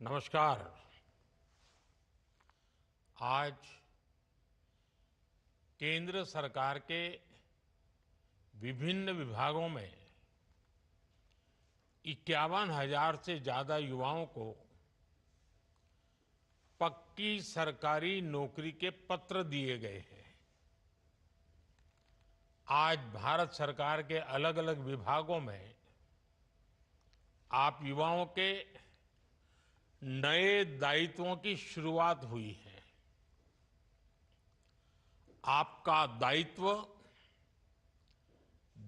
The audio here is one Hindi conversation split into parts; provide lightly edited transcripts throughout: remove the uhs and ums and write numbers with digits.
नमस्कार। आज केंद्र सरकार के विभिन्न विभागों में 51,000 से ज्यादा युवाओं को पक्की सरकारी नौकरी के पत्र दिए गए हैं। आज भारत सरकार के अलग अलग विभागों में आप युवाओं के नए दायित्वों की शुरुआत हुई है। आपका दायित्व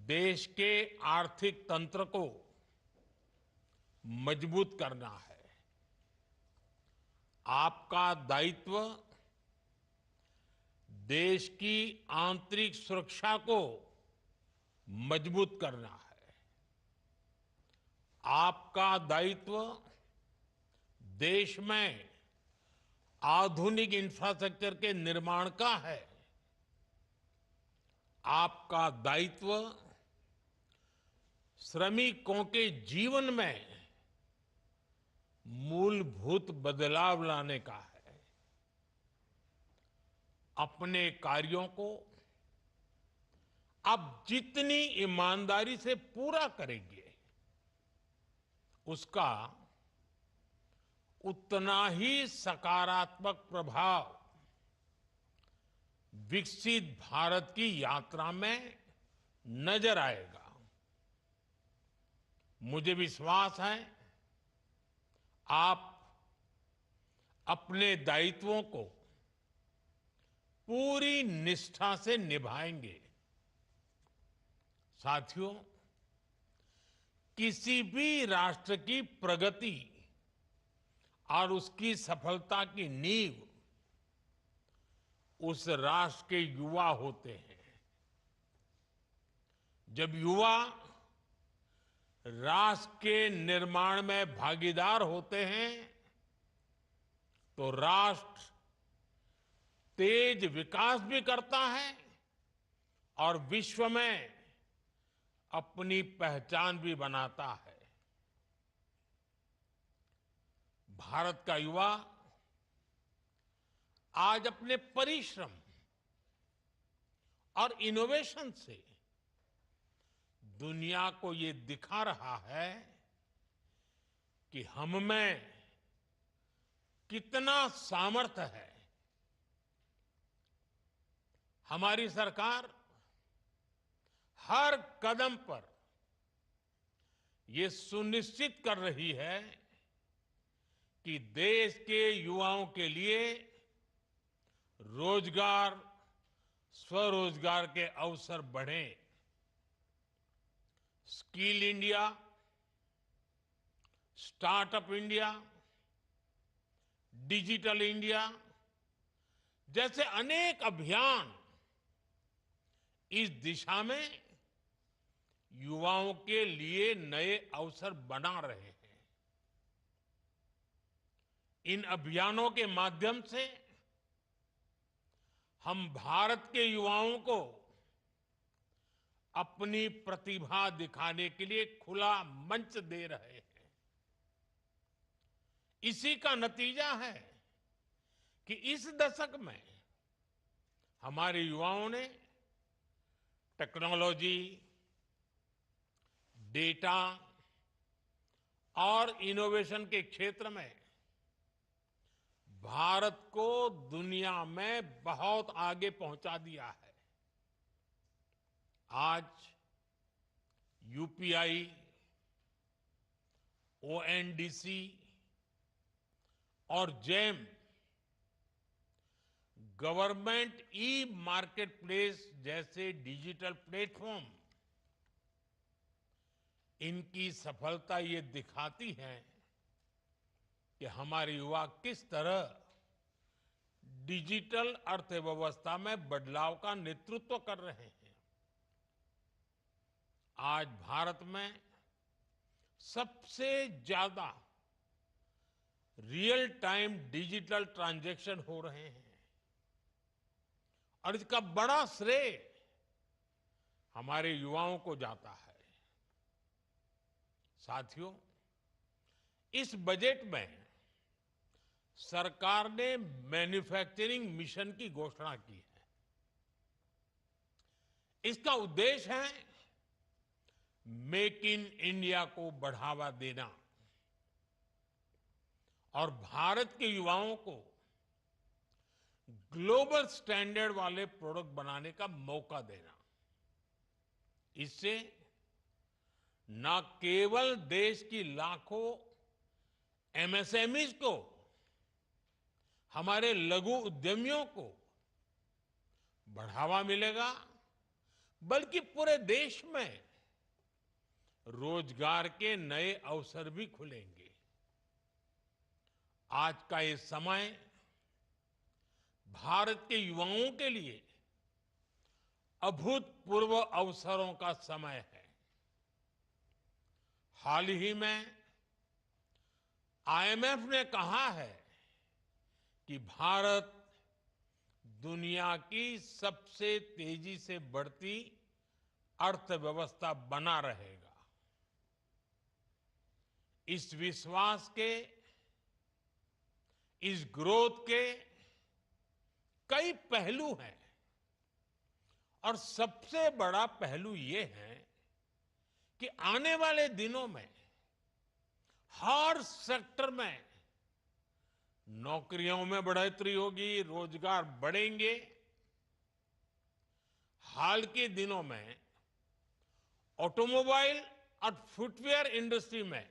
देश के आर्थिक तंत्र को मजबूत करना है। आपका दायित्व देश की आंतरिक सुरक्षा को मजबूत करना है। आपका दायित्व देश में आधुनिक इंफ्रास्ट्रक्चर के निर्माण का है। आपका दायित्व श्रमिकों के जीवन में मूलभूत बदलाव लाने का है। अपने कार्यों को आप जितनी ईमानदारी से पूरा करेंगे, उसका उतना ही सकारात्मक प्रभाव विकसित भारत की यात्रा में नजर आएगा। मुझे विश्वास है आप अपने दायित्वों को पूरी निष्ठा से निभाएंगे। साथियों, किसी भी राष्ट्र की प्रगति और उसकी सफलता की नींव उस राष्ट्र के युवा होते हैं। जब युवा राष्ट्र के निर्माण में भागीदार होते हैं तो राष्ट्र तेज विकास भी करता है और विश्व में अपनी पहचान भी बनाता है। भारत का युवा आज अपने परिश्रम और इनोवेशन से दुनिया को ये दिखा रहा है कि हम में कितना सामर्थ्य है। हमारी सरकार हर कदम पर ये सुनिश्चित कर रही है कि देश के युवाओं के लिए रोजगार, स्वरोजगार के अवसर बढ़ें। Skill India, startup India, digital India जैसे अनेक अभियान इस दिशा में युवाओं के लिए नए अवसर बना रहे हैं। इन अभियानों के माध्यम से हम भारत के युवाओं को अपनी प्रतिभा दिखाने के लिए खुला मंच दे रहे हैं। इसी का नतीजा है कि इस दशक में हमारे युवाओं ने टेक्नोलॉजी, डेटा और इनोवेशन के क्षेत्र में भारत को दुनिया में बहुत आगे पहुंचा दिया है। आज यूपीआई, ओएनडीसी और GeM government e market place जैसे डिजिटल प्लेटफॉर्म, इनकी सफलता ये दिखाती है कि हमारे युवा किस तरह डिजिटल अर्थव्यवस्था में बदलाव का नेतृत्व कर रहे हैं। आज भारत में सबसे ज्यादा रियल टाइम डिजिटल ट्रांजैक्शन हो रहे हैं और इसका बड़ा श्रेय हमारे युवाओं को जाता है। साथियों, इस बजट में सरकार ने मैन्युफैक्चरिंग मिशन की घोषणा की है। इसका उद्देश्य है मेक इन इंडिया को बढ़ावा देना और भारत के युवाओं को ग्लोबल स्टैंडर्ड वाले प्रोडक्ट बनाने का मौका देना। इससे न केवल देश की लाखों एमएसएमईज को, हमारे लघु उद्यमियों को बढ़ावा मिलेगा, बल्कि पूरे देश में रोजगार के नए अवसर भी खुलेंगे। आज का ये समय भारत के युवाओं के लिए अभूतपूर्व अवसरों का समय है। हाल ही में आईएमएफ ने कहा है कि भारत दुनिया की सबसे तेजी से बढ़ती अर्थव्यवस्था बना रहेगा। इस विश्वास के, इस ग्रोथ के कई पहलू हैं और सबसे बड़ा पहलू ये है कि आने वाले दिनों में हर सेक्टर में नौकरियों में बढ़ोतरी होगी, रोजगार बढ़ेंगे। हाल के दिनों में ऑटोमोबाइल और फुटवेयर इंडस्ट्री में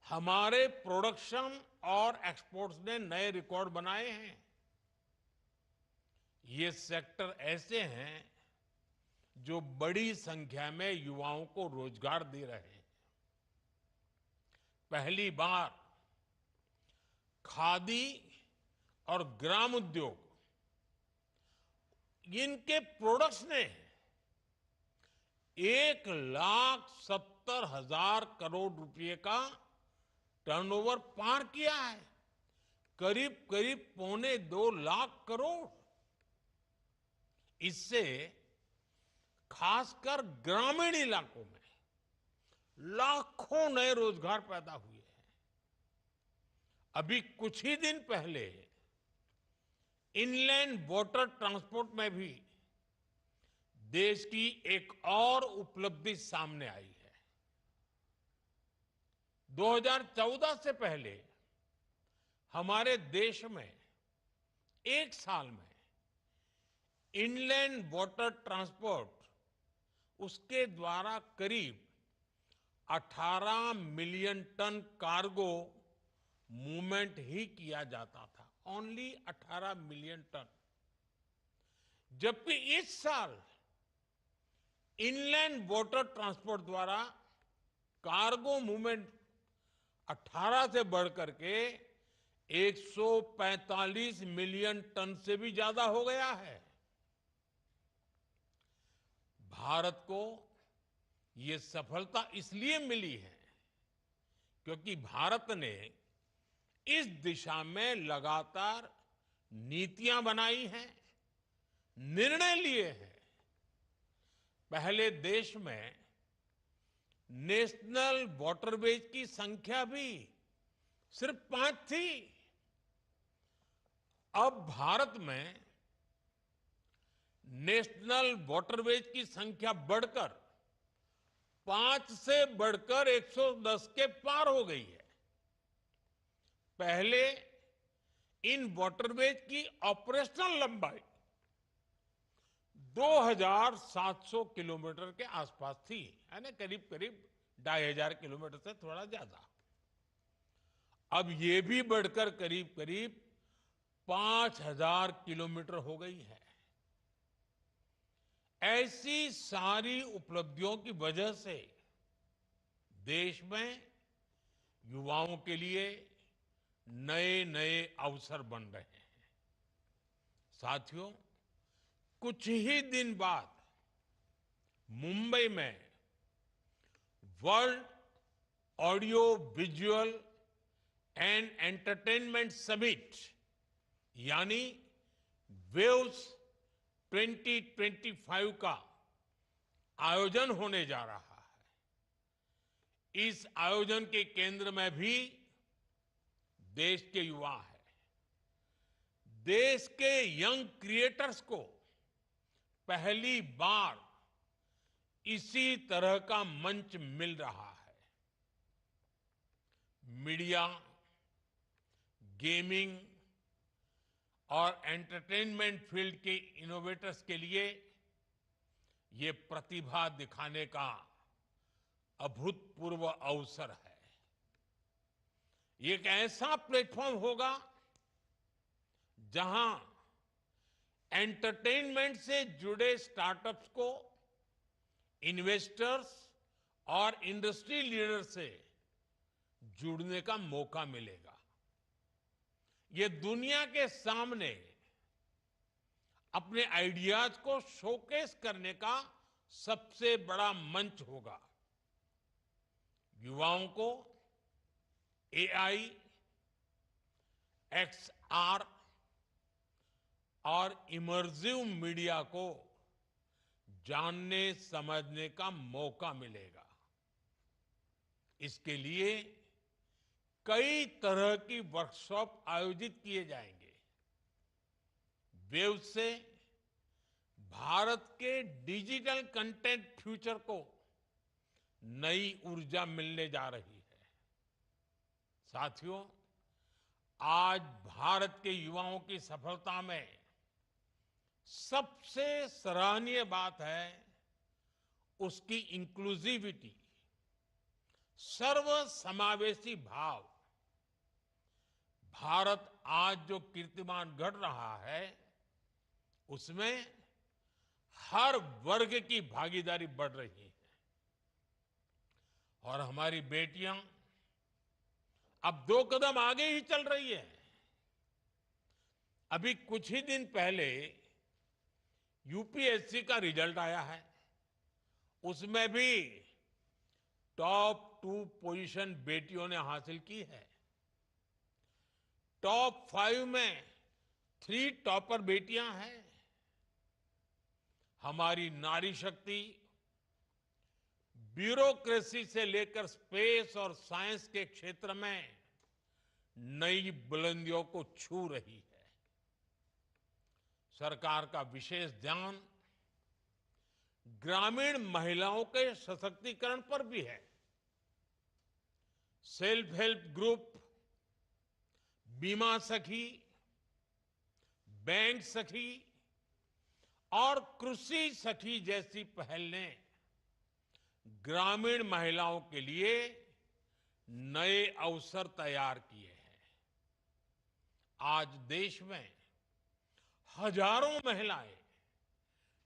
हमारे प्रोडक्शन और एक्सपोर्ट्स ने नए रिकॉर्ड बनाए हैं। ये सेक्टर ऐसे हैं जो बड़ी संख्या में युवाओं को रोजगार दे रहे हैं। पहली बार खादी और ग्राम उद्योग, इनके प्रोडक्ट्स ने 1,70,000 करोड़ रुपए का टर्नओवर पार किया है। करीब करीब 2.25 लाख करोड़। इससे खासकर ग्रामीण इलाकों में लाखों नए रोजगार पैदा हुए हैं। अभी कुछ ही दिन पहले इनलैंड वाटर ट्रांसपोर्ट में भी देश की एक और उपलब्धि सामने आई है। 2014 से पहले हमारे देश में एक साल में इनलैंड वाटर ट्रांसपोर्ट, उसके द्वारा करीब 18 मिलियन टन कार्गो मूवमेंट ही किया जाता था। Only 18 million ton. जबकि इस साल इनलैंड वाटर ट्रांसपोर्ट द्वारा कार्गो मूवमेंट 18 से बढ़कर के 145 मिलियन टन से भी ज्यादा हो गया है। भारत को ये सफलता इसलिए मिली है क्योंकि भारत ने इस दिशा में लगातार नीतियां बनाई हैं, निर्णय लिए हैं। पहले देश में नेशनल वाटरवेज की संख्या भी सिर्फ 5 थी। अब भारत में नेशनल वाटरवेज की संख्या बढ़कर 5 से बढ़कर 110 के पार हो गई है। पहले इन वाटरवेज की ऑपरेशनल लंबाई 2,700 किलोमीटर के आसपास थी, है ना, करीब करीब 2,500 किलोमीटर से थोड़ा ज्यादा। अब ये भी बढ़कर करीब करीब 5,000 किलोमीटर हो गई है। ऐसी सारी उपलब्धियों की वजह से देश में युवाओं के लिए नए नए अवसर बन रहे हैं। साथियों, कुछ ही दिन बाद मुंबई में world audio visual and entertainment summit यानी वेव्स 2025 का आयोजन होने जा रहा है। इस आयोजन के केंद्र में भी देश के युवा हैं। देश के यंग क्रिएटर्स को पहली बार इसी तरह का मंच मिल रहा है। मीडिया, गेमिंग और एंटरटेनमेंट फील्ड के इनोवेटर्स के लिए ये प्रतिभा दिखाने का अभूतपूर्व अवसर है। ये एक ऐसा प्लेटफॉर्म होगा जहां एंटरटेनमेंट से जुड़े स्टार्टअप्स को इन्वेस्टर्स और इंडस्ट्री लीडर से जुड़ने का मौका मिलेगा। ये दुनिया के सामने अपने आइडियाज को शोकेस करने का सबसे बड़ा मंच होगा। युवाओं को एआई, एक्सआर और इमर्सिव मीडिया को जानने समझने का मौका मिलेगा। इसके लिए कई तरह की वर्कशॉप आयोजित किए जाएंगे। वेव से भारत के डिजिटल कंटेंट फ्यूचर को नई ऊर्जा मिलने जा रही है। साथियों, आज भारत के युवाओं की सफलता में सबसे सराहनीय बात है उसकी इंक्लूसिविटी, सर्वसमावेशी भाव। भारत आज जो कीर्तिमान गढ़ रहा है उसमें हर वर्ग की भागीदारी बढ़ रही है और हमारी बेटियां अब 2 कदम आगे ही चल रही है। अभी कुछ ही दिन पहले यूपीएससी का रिजल्ट आया है। उसमें भी टॉप 2 पोजीशन बेटियों ने हासिल की है। टॉप 5 में 3 टॉपर बेटियां हैं। हमारी नारी शक्ति ब्यूरोक्रेसी से लेकर स्पेस और साइंस के क्षेत्र में नई बुलंदियों को छू रही है। सरकार का विशेष ध्यान ग्रामीण महिलाओं के सशक्तिकरण पर भी है। सेल्फ हेल्प ग्रुप, बीमा सखी, बैंक सखी और कृषि सखी जैसी पहल ने ग्रामीण महिलाओं के लिए नए अवसर तैयार किए हैं। आज देश में हजारों महिलाएं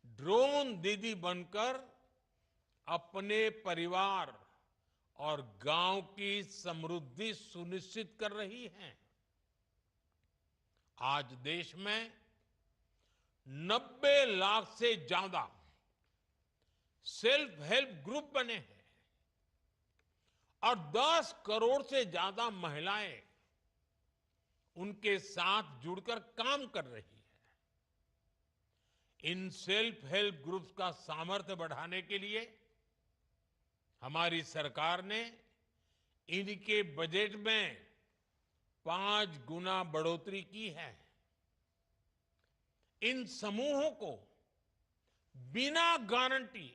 ड्रोन दीदी बनकर अपने परिवार और गांव की समृद्धि सुनिश्चित कर रही हैं। आज देश में 90 लाख से ज्यादा सेल्फ हेल्प ग्रुप बने हैं और 10 करोड़ से ज्यादा महिलाएं उनके साथ जुड़कर काम कर रही है। इन सेल्फ हेल्प ग्रुप्स का सामर्थ्य बढ़ाने के लिए हमारी सरकार ने इनके बजट में 5 गुना बढ़ोतरी की है। इन समूहों को बिना गारंटी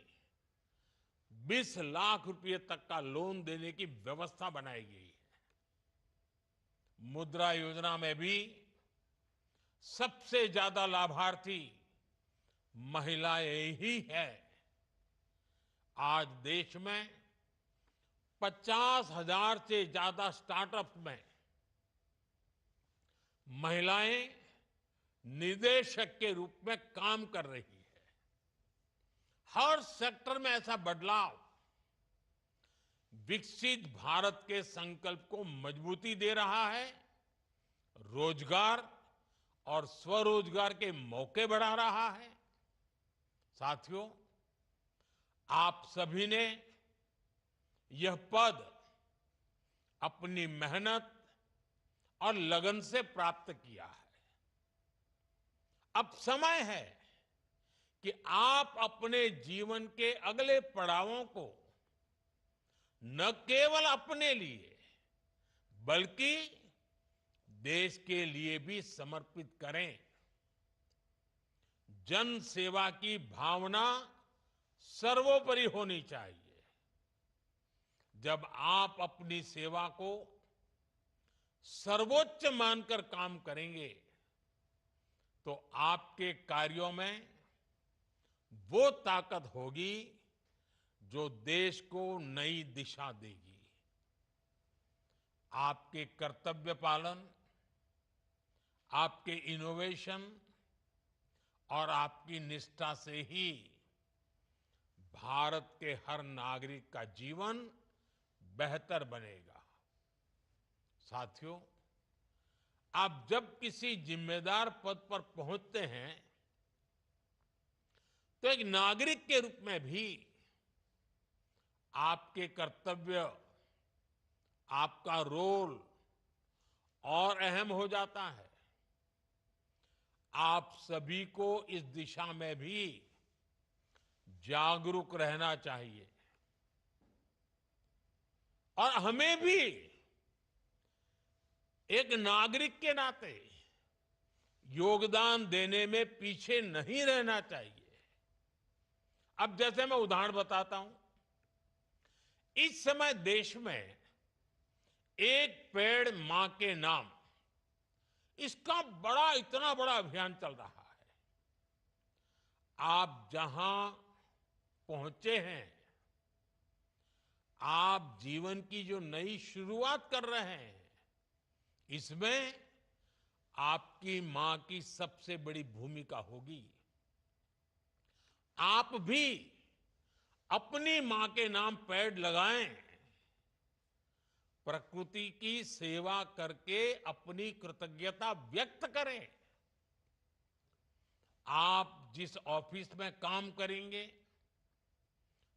20 लाख रुपए तक का लोन देने की व्यवस्था बनाई गई है। मुद्रा योजना में भी सबसे ज्यादा लाभार्थी महिलाएं ही हैं। आज देश में 50,000 से ज्यादा स्टार्टअप्स में महिलाएं निदेशक के रूप में काम कर रही है। हर सेक्टर में ऐसा बदलाव विकसित भारत के संकल्प को मजबूती दे रहा है, रोजगार और स्वरोजगार के मौके बढ़ा रहा है। साथियों, आप सभी ने यह पद अपनी मेहनत और लगन से प्राप्त किया है। अब समय है कि आप अपने जीवन के अगले पड़ावों को न केवल अपने लिए बल्कि देश के लिए भी समर्पित करें। जन सेवा की भावना सर्वोपरि होनी चाहिए। जब आप अपनी सेवा को सर्वोच्च मानकर काम करेंगे तो आपके कार्यों में वो ताकत होगी जो देश को नई दिशा देगी। आपके कर्तव्य पालन, आपके इनोवेशन और आपकी निष्ठा से ही भारत के हर नागरिक का जीवन बेहतर बनेगा। साथियों, आप जब किसी जिम्मेदार पद पर पहुंचते हैं तो एक नागरिक के रूप में भी आपके कर्तव्य, आपका रोल और अहम हो जाता है। आप सभी को इस दिशा में भी जागरूक रहना चाहिए और हमें भी एक नागरिक के नाते योगदान देने में पीछे नहीं रहना चाहिए। अब जैसे मैं उदाहरण बताता हूं, इस समय देश में एक पेड़ मां के नाम, इसका इतना बड़ा अभियान चल रहा है। आप जहां पहुंचे हैं, आप जीवन की जो नई शुरुआत कर रहे हैं, इसमें आपकी मां की सबसे बड़ी भूमिका होगी। आप भी अपनी मां के नाम पेड़ लगाएं, प्रकृति की सेवा करके अपनी कृतज्ञता व्यक्त करें। आप जिस ऑफिस में काम करेंगे,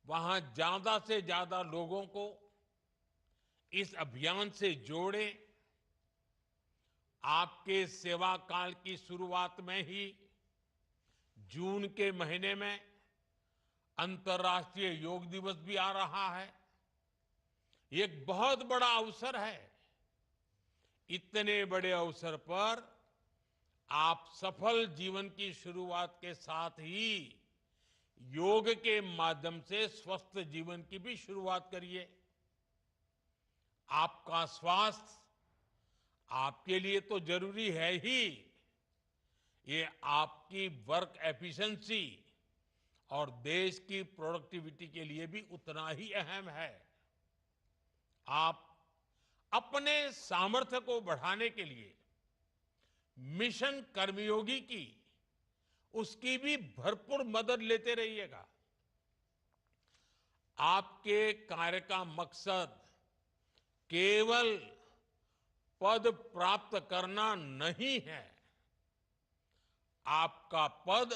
वहां ज्यादा से ज्यादा लोगों को इस अभियान से जोड़ें। आपके सेवा काल की शुरुआत में ही जून के महीने में अंतर्राष्ट्रीय योग दिवस भी आ रहा है। ये एक बहुत बड़ा अवसर है। इतने बड़े अवसर पर आप सफल जीवन की शुरुआत के साथ ही योग के माध्यम से स्वस्थ जीवन की भी शुरुआत करिए। आपका स्वास्थ्य आपके लिए तो जरूरी है ही, ये आपकी वर्क एफिशिएंसी और देश की प्रोडक्टिविटी के लिए भी उतना ही अहम है। आप अपने सामर्थ्य को बढ़ाने के लिए मिशन कर्मयोगी की उसकी भी भरपूर मदद लेते रहिएगा। आपके कार्य का मकसद केवल पद प्राप्त करना नहीं है। आपका पद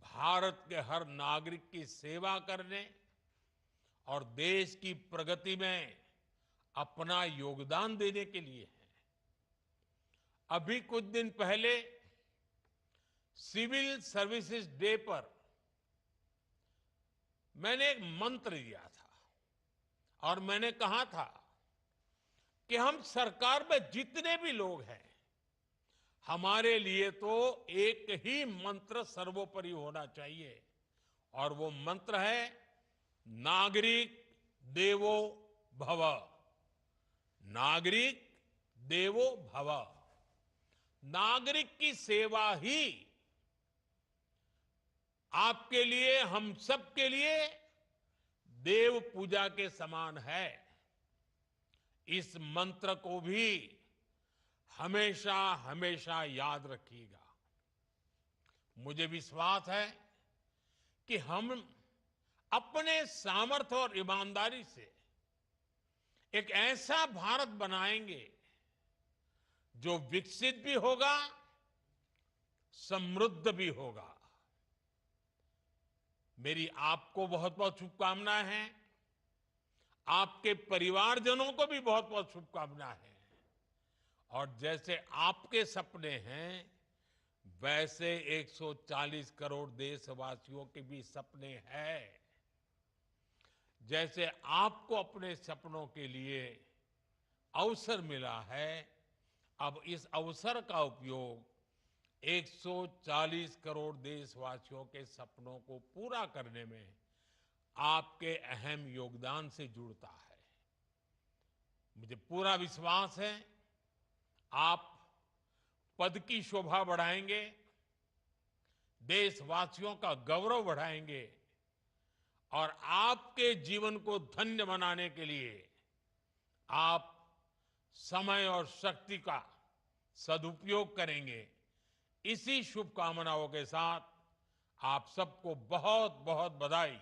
भारत के हर नागरिक की सेवा करने और देश की प्रगति में अपना योगदान देने के लिए है। अभी कुछ दिन पहले सिविल सर्विसेज डे पर मैंने एक मंत्र दिया था और मैंने कहा था कि हम सरकार में जितने भी लोग हैं, हमारे लिए तो एक ही मंत्र सर्वोपरि होना चाहिए और वो मंत्र है नागरिक देवो भव। नागरिक देवो भव। नागरिक की सेवा ही आपके लिए, हम सब के लिए देव पूजा के समान है। इस मंत्र को भी हमेशा हमेशा याद रखिएगा। मुझे विश्वास है कि हम अपने सामर्थ्य और ईमानदारी से एक ऐसा भारत बनाएंगे जो विकसित भी होगा, समृद्ध भी होगा। मेरी आपको बहुत बहुत शुभकामनाएं हैं। आपके परिवारजनों को भी बहुत बहुत शुभकामनाएं हैं। और जैसे आपके सपने हैं, वैसे 140 करोड़ देशवासियों के भी सपने हैं। जैसे आपको अपने सपनों के लिए अवसर मिला है, अब इस अवसर का उपयोग 140 करोड़ देशवासियों के सपनों को पूरा करने में आपके अहम योगदान से जुड़ता है। मुझे पूरा विश्वास है आप पद की शोभा बढ़ाएंगे, देशवासियों का गौरव बढ़ाएंगे और आपके जीवन को धन्य बनाने के लिए आप समय और शक्ति का सदुपयोग करेंगे। इसी शुभकामनाओं के साथ आप सबको बहुत बहुत बधाई।